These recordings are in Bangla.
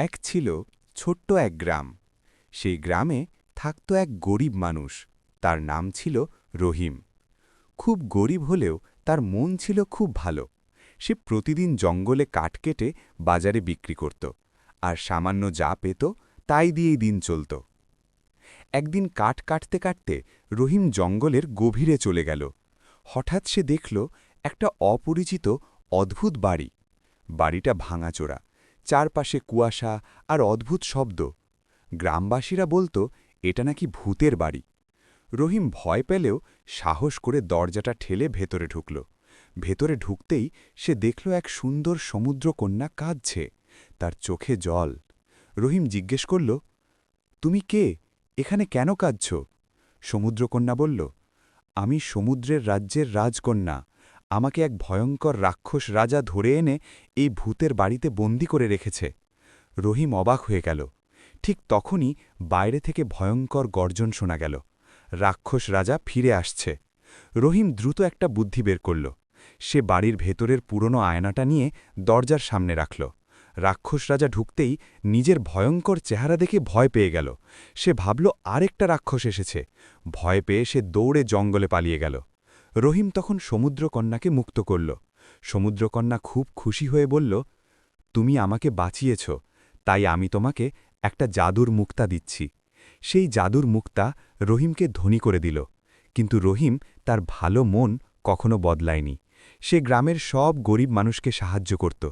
এক ছিল ছোট্ট এক গ্রাম। সেই গ্রামে থাকত এক গরিব মানুষ। তার নাম ছিল রহিম। খুব গরিব হলেও তার মন ছিল খুব ভালো। সে প্রতিদিন জঙ্গলে কাঠ কেটে বাজারে বিক্রি করত, আর সামান্য যা পেত তাই দিয়েই দিন চলত। একদিন কাঠ কাটতে কাটতে রহিম জঙ্গলের গভীরে চলে গেল। হঠাৎ সে দেখল একটা অপরিচিত অদ্ভুত বাড়ি। বাড়িটা ভাঙাচোরা, চারপাশে কুয়াশা আর অদ্ভুত শব্দ। গ্রামবাসীরা বলতো এটা নাকি ভূতের বাড়ি। রহিম ভয় পেলেও সাহস করে দরজাটা ঠেলে ভেতরে ঢুকল। ভেতরে ঢুকতেই সে দেখল এক সুন্দর সমুদ্রকন্যা কাঁদছে, তার চোখে জল। রহিম জিজ্ঞেস করল, তুমি কে? এখানে কেন কাঁদছ? সমুদ্রকন্যা বলল, আমি সমুদ্রের রাজ্যের রাজকন্যা। আমাকে এক ভয়ঙ্কর রাক্ষস রাজা ধরে এনে এই ভূতের বাড়িতে বন্দি করে রেখেছে। রহিম অবাক হয়ে গেল। ঠিক তখনই বাইরে থেকে ভয়ঙ্কর গর্জন শোনা গেল। রাক্ষস রাজা ফিরে আসছে। রহিম দ্রুত একটা বুদ্ধি বের করল। সে বাড়ির ভেতরের পুরনো আয়নাটা নিয়ে দরজার সামনে রাখল। রাক্ষস রাজা ঢুকতেই নিজের ভয়ঙ্কর চেহারা দেখে ভয় পেয়ে গেল। সে ভাবল আরেকটা রাক্ষস এসেছে। ভয় পেয়ে সে দৌড়ে জঙ্গলে পালিয়ে গেল। রহিম তখন সমুদ্রকন্যাকে মুক্ত করল। সমুদ্রকন্যা খুব খুশি হয়ে বলল, তুমি আমাকে বাঁচিয়েছ, তাই আমি তোমাকে একটা জাদুর মুক্তা দিচ্ছি। সেই জাদুর মুক্তা রহিমকে ধনী করে দিল। কিন্তু রহিম তার ভালো মন কখনো বদলায়নি। সে গ্রামের সব গরিব মানুষকে সাহায্য করত।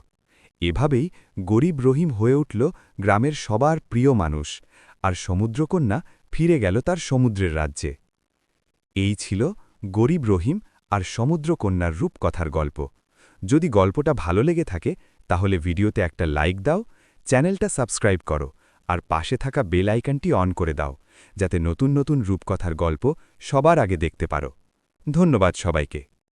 এভাবেই গরিব রহিম হয়ে উঠল গ্রামের সবার প্রিয় মানুষ, আর সমুদ্রকন্যা ফিরে গেল তার সমুদ্রের রাজ্যে। এই ছিল গরিব রহিম আর সমুদ্রকন্যার রূপকথার গল্প। যদি গল্পটা ভালো লেগে থাকে তাহলে ভিডিওতে একটা লাইক দাও, চ্যানেলটা সাবস্ক্রাইব করো, আর পাশে থাকা বেল আইকনটি অন করে দাও, যাতে নতুন নতুন রূপকথার গল্প সবার আগে দেখতে পারো। ধন্যবাদ সবাইকে।